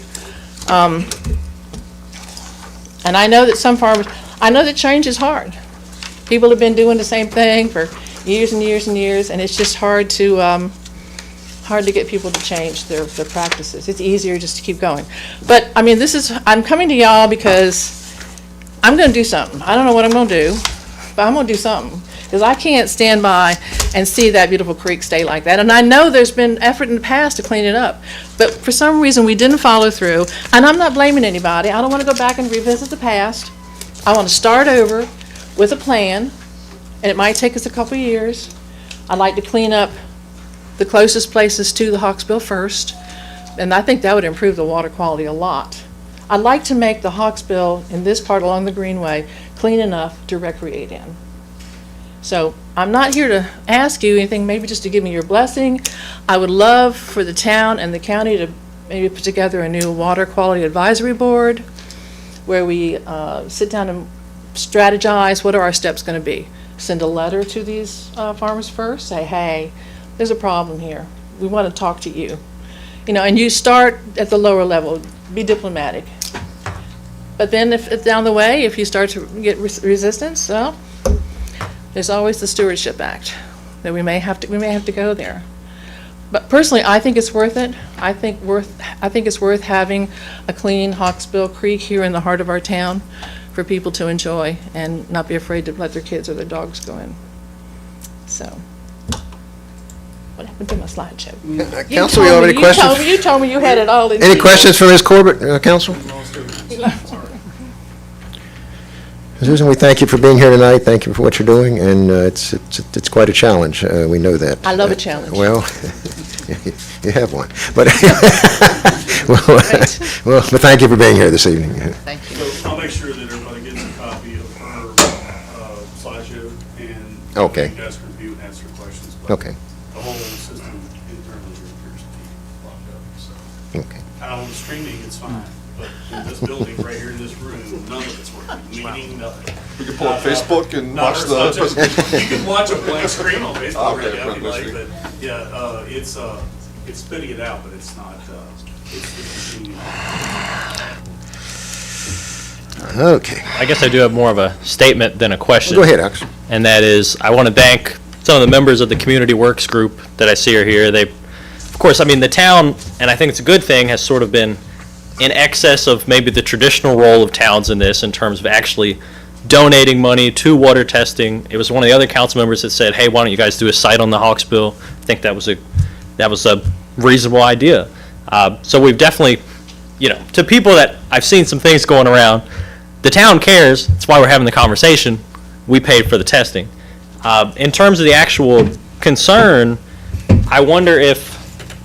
S12: And I know that some farmers, I know that change is hard. People have been doing the same thing for years and years and years, and it's just hard to get people to change their practices. It's easier just to keep going. But, I mean, I'm coming to y'all because I'm going to do something. I don't know what I'm going to do, but I'm going to do something. Because I can't stand by and see that beautiful creek stay like that. And I know there's been effort in the past to clean it up. But for some reason, we didn't follow through. And I'm not blaming anybody. I don't want to go back and revisit the past. I want to start over with a plan. And it might take us a couple years. I'd like to clean up the closest places to the Hawksbill first. And I think that would improve the water quality a lot. I'd like to make the Hawksbill in this part along the Greenway clean enough to recreate in. So I'm not here to ask you anything, maybe just to give me your blessing. I would love for the town and the county to maybe put together a new water quality advisory board where we sit down and strategize what are our steps going to be. Send a letter to these farmers first, say, hey, there's a problem here. We want to talk to you. You know, and you start at the lower level, be diplomatic. But then if down the way, if you start to get resistance, well, there's always the Stewardship Act that we may have to go there. But personally, I think it's worth it. I think it's worth having a clean Hawksbill Creek here in the heart of our town for people to enjoy and not be afraid to let their kids or their dogs go in. So, what happened to my slideshow?
S1: Council, you have any questions?
S12: You told me you had it all in.
S1: Any questions for Ms. Corbett, Council? Susan, we thank you for being here tonight. Thank you for what you're doing, and it's quite a challenge. We know that.
S12: I love a challenge.
S1: Well, you have one. But well, but thank you for being here this evening.
S12: Thank you.
S8: So I'll make sure that everybody gets a copy of her slideshow, and
S1: Okay.
S8: you guys can review and answer questions. But
S1: Okay.
S8: the whole system internally appears to be locked up. So
S1: Okay.
S8: out on streaming, it's fine. But in this building, right here in this room, none of it's working, meaning nothing.
S2: We can pull up Facebook and
S8: Not
S2: watch
S8: her
S2: the
S8: subject.
S2: presentation.
S8: You can watch a blank screen on Facebook
S2: Okay,
S8: right now if you
S2: blank
S8: like,
S2: screen.
S8: but yeah, it's spitting it out, but it's not, it's continuing.
S1: Okay.
S11: I guess I do have more of a statement than a question.
S1: Go ahead, Alex.
S11: And that is, I want to thank some of the members of the community works group that I see are here. They, of course, I mean, the town, and I think it's a good thing, has sort of been in excess of maybe the traditional role of towns in this in terms of actually donating money to water testing. It was one of the other council members that said, hey, why don't you guys do a site on the Hawksbill? I think that was a reasonable idea. So we've definitely, you know, to people that I've seen some things going around, the town cares. That's why we're having the conversation. We paid for the testing. In terms of the actual concern, I wonder if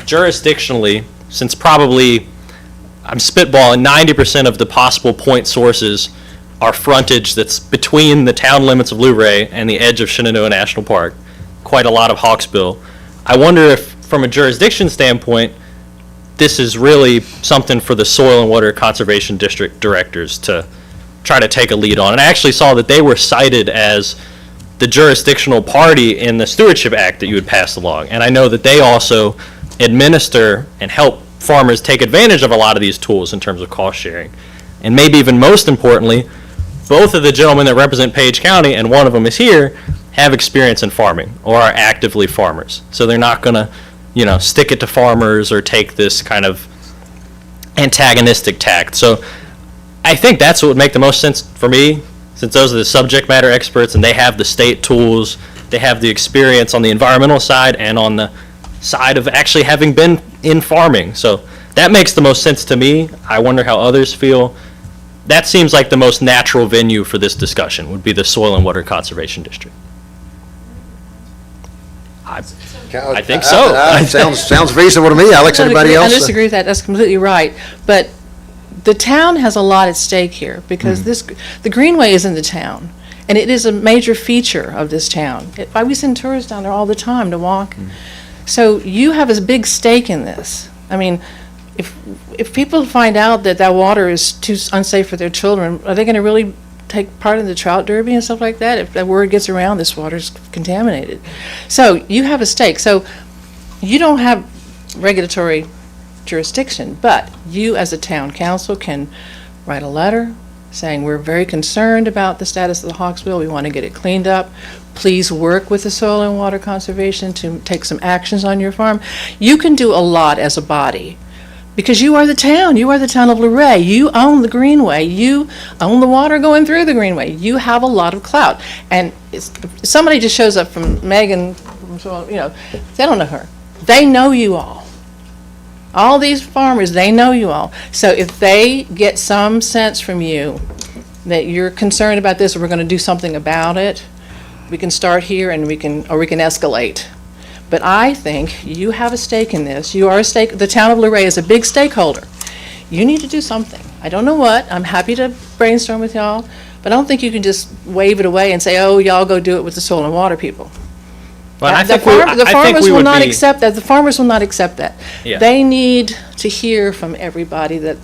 S11: jurisdictionally, since probably I'm spitballing, 90% of the possible point sources are frontage that's between the town limits of Luray and the edge of Shenandoah National Park, quite a lot of Hawksbill. I wonder if, from a jurisdiction standpoint, this is really something for the Soil and Water Conservation District directors to try to take a lead on. And I actually saw that they were cited as the jurisdictional party in the Stewardship Act that you had passed along. And I know that they also administer and help farmers take advantage of a lot of these tools in terms of cost sharing. And maybe even most importantly, both of the gentlemen that represent Page County, and one of them is here, have experience in farming or are actively farmers. So they're not going to, you know, stick it to farmers or take this kind of antagonistic tact. So I think that's what would make the most sense for me, since those are the subject matter experts and they have the state tools, they have the experience on the environmental side and on the side of actually having been in farming. So that makes the most sense to me. I wonder how others feel. That seems like the most natural venue for this discussion would be the Soil and Water Conservation District. I think so.
S1: Sounds reasonable to me. Alex, anybody else?
S12: I disagree with that. That's completely right. But the town has a lot at stake here because the Greenway is in the town. And it is a major feature of this town. We send tourists down there all the time to walk. So you have a big stake in this. I mean, if people find out that that water is too unsafe for their children, are they going to really take part in the trout derby and stuff like that? If that word gets around, this water's contaminated. So you have a stake. So you don't have regulatory jurisdiction, but you as a town council can write a letter saying we're very concerned about the status of the Hawksbill. We want to get it cleaned up. Please work with the Soil and Water Conservation to take some actions on your farm. You can do a lot as a body because you are the town. You are the town of Luray. You own the greenway. You own the water going through the greenway. You have a lot of clout. And if somebody just shows up from Megan, you know, they don't know her. They know you all. All these farmers, they know you all. So if they get some sense from you that you're concerned about this, or we're going to do something about it, we can start here and we can escalate. But I think you have a stake in this. You are a stake. The town of Luray is a big stakeholder. You need to do something. I don't know what. I'm happy to brainstorm with y'all, but I don't think you can just wave it away and say, oh, y'all go do it with the soil and water people.
S11: Well, I
S12: The
S11: think we- I
S12: farmers
S11: think we
S12: will
S11: would
S12: not
S11: be-
S12: accept that. The farmers will not accept that.
S11: Yeah.
S12: They need to hear from everybody that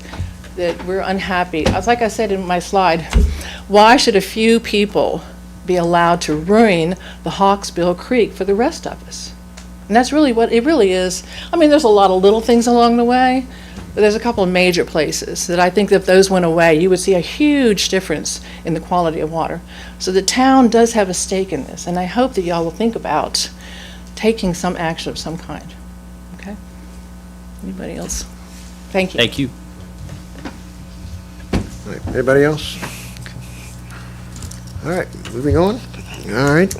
S12: we're unhappy. Like I said in my slide, why should a few people be allowed to ruin the Hawksbill Creek for the rest of us? And that's really what it really is. I mean, there's a lot of little things along the way, but there's a couple of major places that I think that if those went away, you would see a huge difference in the quality of water. So the town does have a stake in this, and I hope that y'all will think about taking some action of some kind. Okay? Anybody else? Thank you.
S11: Thank you.
S1: All right, anybody else? All right, moving on. All right.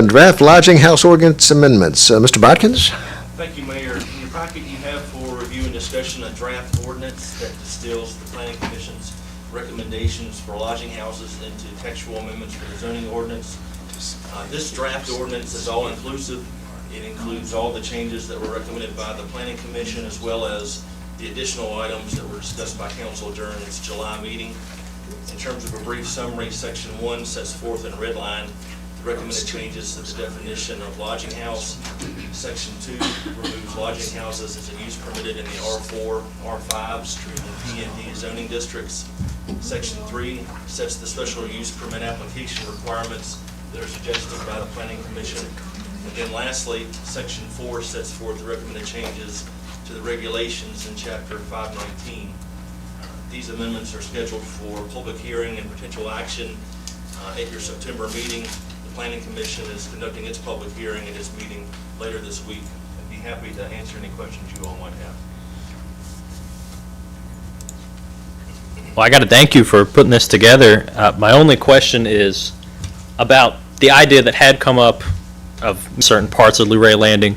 S1: Draft lodging house ordinance amendments. Mr. Bodkins?
S13: Thank you, Mayor. In your packet, you have for review and discussion a draft ordinance that distills the Planning Commission's recommendations for lodging houses into textual amendments for the zoning ordinance. This draft ordinance is all-inclusive. It includes all the changes that were recommended by the Planning Commission as well as the additional items that were discussed by council during its July meeting. In terms of a brief summary, Section 1 sets forth in red line the recommended changes to the definition of lodging house. Section 2 removes lodging houses as a use permitted in the R4, R5s, and PND zoning districts. Section 3 sets the special use permit application requirements that are suggested by the Planning Commission. And then lastly, Section 4 sets forth the recommended changes to the regulations in Chapter 519. These amendments are scheduled for public hearing and potential action at your September meeting. The Planning Commission is conducting its public hearing at its meeting later this week. I'd be happy to answer any questions you all might have.
S11: Well, I got to thank you for putting this together. My only question is about the idea that had come up of certain parts of Luray Landing.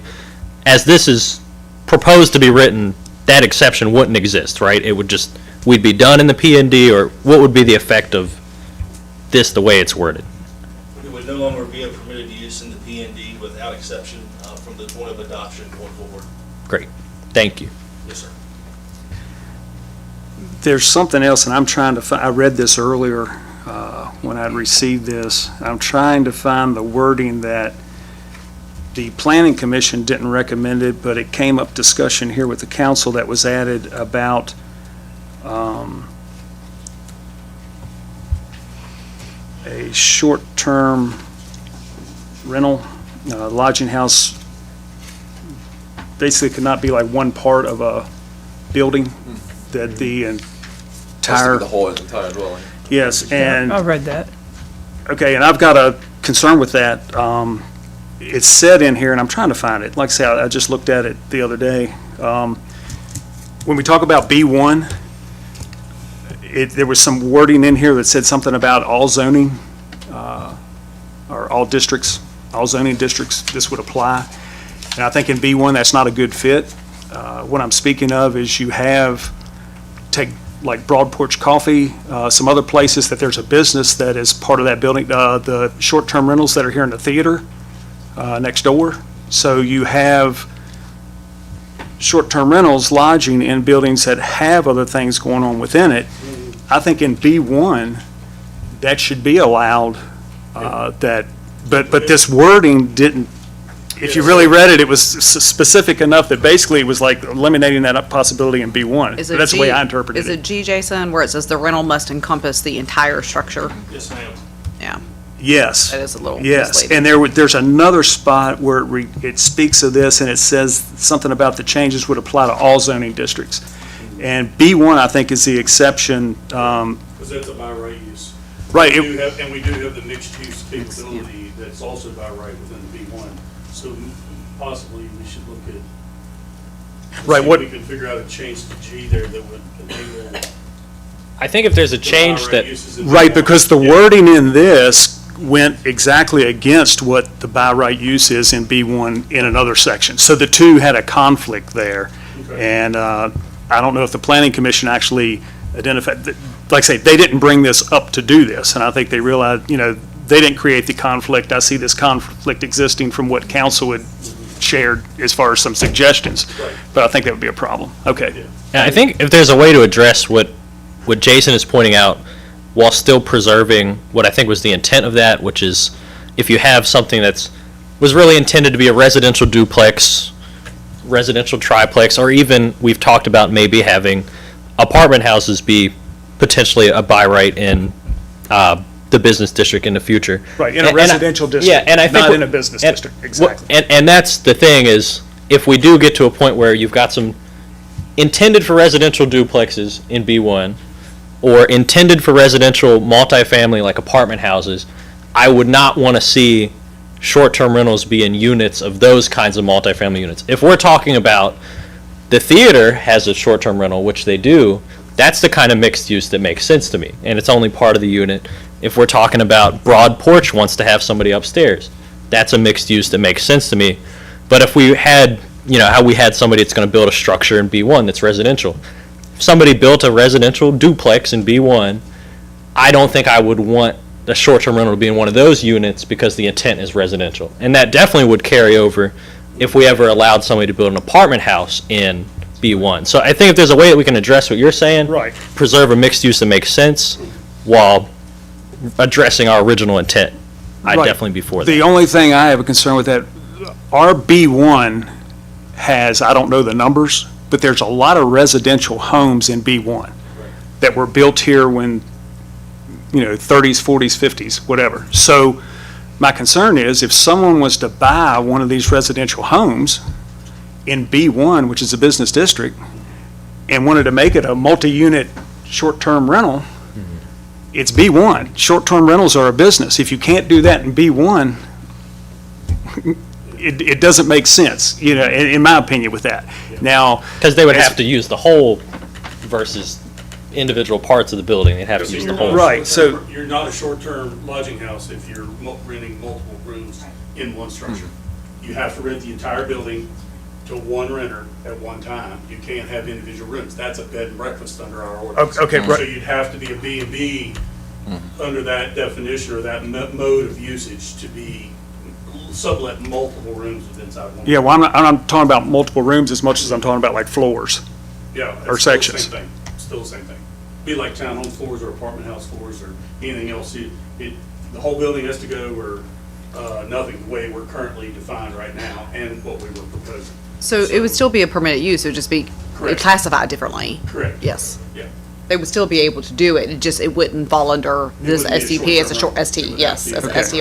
S11: As this is proposed to be written, that exception wouldn't exist, right? It would just, we'd be done in the P&D, or what would be the effect of this the way it's worded?
S13: It would no longer be a permitted use in the P&D without exception from the point of adoption going forward.
S11: Great. Thank you.
S13: Yes, sir.
S4: There's something else, and I'm trying to find, I read this earlier when I received this. I'm trying to find the wording that the Planning Commission didn't recommend it, but it came up discussion here with the council that was added about a short-term rental, lodging house basically could not be like one part of a building, that the entire.
S2: The whole entire dwelling.
S4: Yes, and.
S6: I read that.
S4: Okay, and I've got a concern with that. It's said in here, and I'm trying to find it. Like I say, I just looked at it the other day. When we talk about B1, there was some wording in here that said something about all zoning, or all districts, all zoning districts, this would apply. And I think in B1, that's not a good fit. What I'm speaking of is you have, take like Broad Porch Coffee, some other places that there's a business that is part of that building, the short-term rentals that are here in the theater next door. So you have short-term rentals, lodging in buildings that have other things going on within it. I think in B1, that should be allowed that, but this wording didn't, if you really read it, it was specific enough that basically it was like eliminating that possibility in B1.
S5: Is
S4: But
S5: it
S4: that's the way
S5: G-
S4: I interpreted
S5: Is
S4: it.
S5: it G, Jason, where it says the rental must encompass the entire structure?
S13: Yes, ma'am.
S5: Yeah,
S4: Yes.
S5: that is a little
S4: Yes,
S5: misleading.
S4: and there's another spot where it speaks of this, and it says something about the changes would apply to all zoning districts. And B1, I think, is the exception.
S8: Because that's a by right use.
S4: Right,
S8: We do have- And we do have the mixed use capability that's also by right within the B1. So possibly we should look at.
S4: Right,
S8: see if
S4: what-
S8: we can figure out a change to G there that would enable.
S11: I think if there's a
S8: the
S11: change
S8: by right
S11: that,
S8: uses in
S4: Right,
S8: B1.
S4: because the
S8: Yeah.
S4: wording in this went exactly against what the by right use is in B1 in another section. So the two had a conflict there.
S8: Okay.
S4: And I don't know if the planning commission actually identified, like I say, they didn't bring this up to do this. And I think they realized, they didn't create the conflict. I see this conflict existing from what council had shared as far as some suggestions.
S8: Right.
S4: But I think that would be a problem. Okay.
S11: yeah, I think if there's a way to address what Jason is pointing out, while still preserving what I think was the intent of that, which is if you have something was really intended to be a residential duplex, residential triplex, or even we've talked about maybe having apartment houses be potentially a by right in the business district in the future.
S4: Right, in a
S11: And-
S4: residential
S11: Yeah,
S4: district,
S11: and I think
S4: not in a business district, exactly.
S11: And that's the thing is, if we do get to a point where you've got some intended for residential duplexes in B1, or intended for residential multifamily like apartment houses, I would not want to see short-term rentals be in units of those kinds of multifamily units. If we're talking about the theater has a short-term rental, which they do, that's the kind of mixed use that makes sense to me, and it's only part of the unit. If we're talking about Broad Porch wants to have somebody upstairs, that's a mixed use that makes sense to me. But if we had, how we had somebody that's going to build a structure in B1 that's residential, if somebody built a residential duplex in B1, I don't think I would want the short-term rental to be in one of those units because the intent is residential. And that definitely would carry over if we ever allowed somebody to build an apartment house in B1. So I think if there's a way that we can address what you're saying,
S4: Right.
S11: preserve a mixed use that makes sense while addressing our original intent, I'd
S4: Right.
S11: definitely be for that.
S4: The only thing I have a concern with that, our B1 has, I don't know the numbers, but there's a lot of residential homes in B1 that were built here when, 30s, 40s, 50s, whatever. So my concern is if someone was to buy one of these residential homes in B1, which is a business district, and wanted to make it a multi-unit short-term rental, it's B1. Short-term rentals are a business. If you can't do that in B1, it doesn't make sense, in my opinion with that. Now.
S11: Because they would have to use the whole versus individual parts of the building, they'd have to use the whole.
S4: Right, so-
S8: You're not a short-term lodging house if you're renting multiple rooms in one structure. You have to rent the entire building to one renter at one time. You can't have individual rooms. That's a bed and breakfast under our ordinance.
S4: Okay, right.
S8: So you'd have to be a B&B under that definition or that mode of usage to be sublet multiple rooms within inside one.
S4: Yeah, well, I'm not talking about multiple rooms as much as I'm talking about like floors.
S8: Yeah.
S4: Or
S8: it's still the
S4: sections.
S8: same thing. Still the same thing. Be like townhome floors or apartment house floors or anything else. The whole building has to go or nothing, the way we're currently defined right now and what we were proposing.
S5: So it would still be a permitted use, it would just be
S8: Correct.
S5: classified differently.
S8: Correct.
S5: Yes.
S8: Yeah.
S5: They would still be able to do it, it wouldn't fall under this
S8: wouldn't be a
S5: STP as a
S8: short-term
S5: short,
S8: rental. It would
S5: yes,
S8: have to
S5: as
S8: be-
S5: a